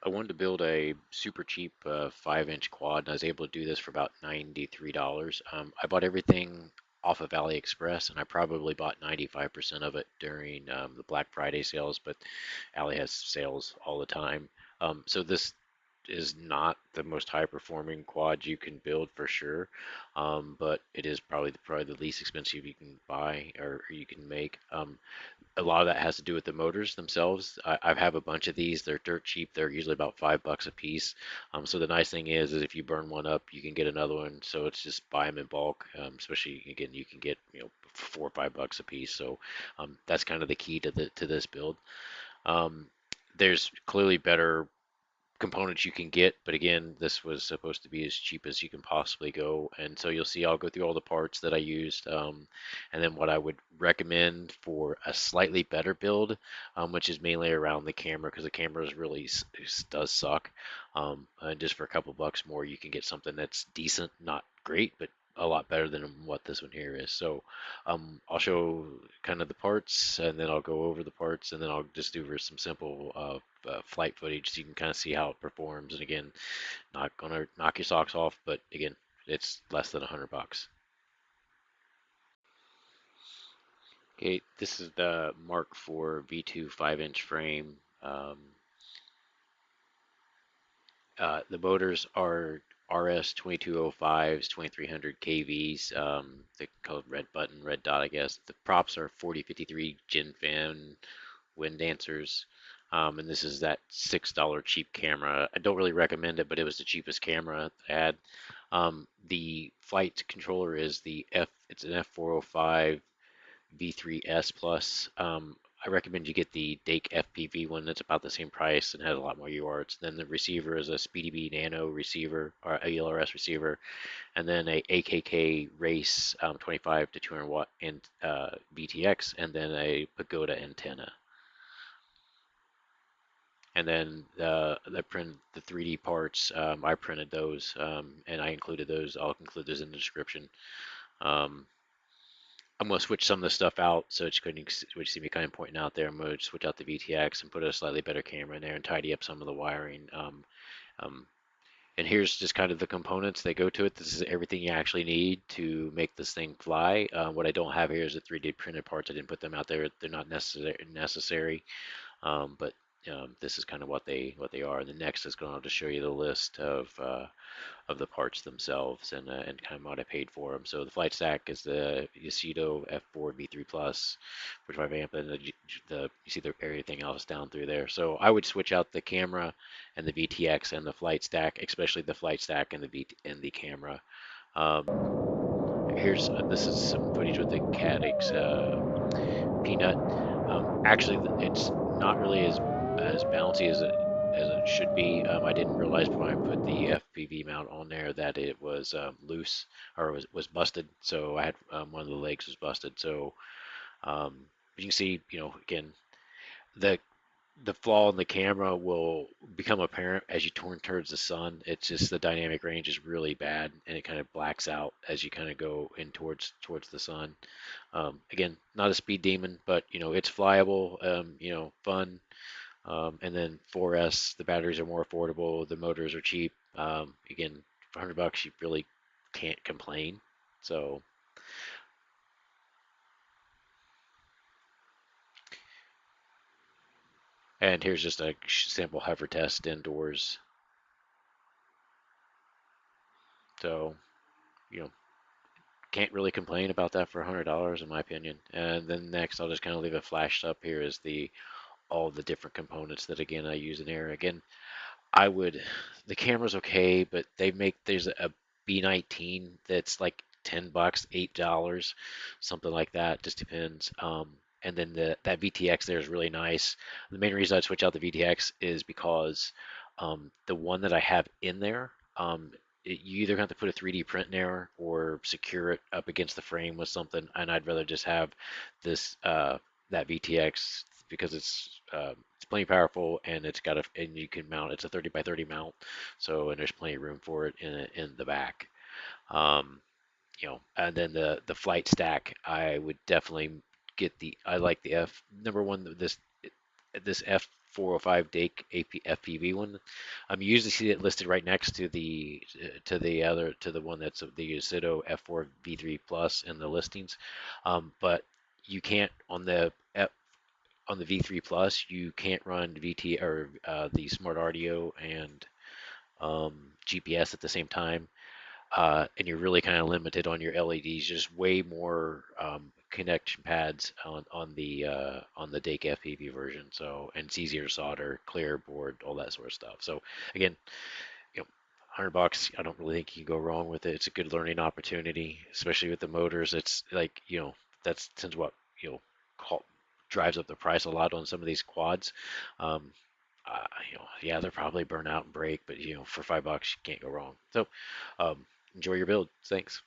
I wanted to build a super cheap 5-inch quad, and I was able to do this for about $93. I bought everything off of AliExpress, and I probably bought 95% of it during the Black Friday sales, but Ali has sales all the time. So this is not the most high performing quad you can build for sure, but it is probably the least expensive you can buy or you can make. A lot of that has to do with the motors themselves. I have a bunch of these. They're dirt cheap. They're usually about $5 a piece. So the nice thing is if you burn one up, you can get another one. So it's just buy them in bulk. Especially again, you can get $4 or $5 a piece. So that's kind of the key to this build. Um, there's clearly better components you can get, but again, this was supposed to be as cheap as you can possibly go. And so you'll see I'll go through all the parts that I used, and then what I would recommend for a slightly better build, which is mainly around the camera, because the camera is really does suck. And just for a couple bucks more, you can get something that's decent, not great, but a lot better than what this one here is. So I'll show kind of the parts, and then I'll go over the parts, and then I'll just do some simple flight footage so you can kind of see how it performs. And again, not gonna knock your socks off, but again, it's less than $100. Okay, this is the Mark IV V2 5-inch frame. The motors are RS 2205s, 2300 kVs. They called red button, red dot, I guess. The props are 4053 Gen Fan Wind Dancers. And this is that $6 cheap camera. I don't really recommend it, but it was the cheapest camera I had. The flight controller is it's an F405 V3S Plus. I recommend you get the DAKEFPV one. That's about the same price and has a lot more UARTs. Then the receiver is a SpeedyB Nano receiver or a ELRS receiver, and then a AKK Race 25 to 200 watt and VTX, and then a Pagoda antenna. And then I printed the 3D parts. I printed those, and I included those. I'll include those in the description. Um, I'm going to switch some of the stuff out, so it's going to see me kind of pointing out there. I'm going to switch out the VTX and put a slightly better camera in there and tidy up some of the wiring. Um, and here's just kind of the components that go to it. This is everything you actually need to make this thing fly. What I don't have here is the 3D printed parts. I didn't put them out there. They're not necessary. But this is kind of what they are. And the next is going to show you the list of the parts themselves and kind of what I paid for them. So the flight stack is the Yasuda F4 V3 Plus, 45 amp, and you see everything else down through there. So I would switch out the camera and the VTX and the flight stack, especially the flight stack and the camera. This is some footage with the Cadix Peanut. Actually, it's not really as bouncy as it should be. I didn't realize when I put the FPV mount on there that it was loose or was busted. So I had one of the legs was busted. So you can see, again, the the flaw in the camera will become apparent as you turn towards the sun. It's just the dynamic range is really bad, and it kind of blacks out as you kind of go in towards the sun. Again, not a speed demon, but it's flyable. Fun. And then 4S, the batteries are more affordable, the motors are cheap. Again, for $100, you really can't complain. So, and here's just a sample hover test indoors. So, you know, can't really complain about that for $100 in my opinion. And then next, I'll just kind of leave it flashed up here is all the different components that again I use in here. Again, the camera's okay, but there's a B19 that's like $10, $8, something like that. Just depends. And then that VTX there is really nice. The main reason I switch out the VTX is because the one that I have in there, you either have to put a 3D print in there or secure it up against the frame with something. And I'd rather just have this that VTX because it's plenty powerful and and you can mount. It's a 30 by 30 mount, so and there's plenty of room for it in the back. Um, and then the flight stack, I would definitely get I like the F number one. this F405 DAKEFPV one. You usually see it listed right next to the one that's the Yasuto F4 V3 Plus in the listings, but you can't on the V3 Plus you can't run VT or the Smart Audio and GPS at the same time, and you're really kind of limited on your LEDs. Just way more connection pads on the Dake FPV version. So, and it's easier to solder, clear board, all that sort of stuff. So again, you know, $100. I don't really think you can go wrong with it. It's a good learning opportunity, especially with the motors. It's like that's tends what you know call, drives up the price a lot on some of these quads. Um, yeah, they're probably burn out and break, but for $5 you can't go wrong. So, enjoy your build. Thanks.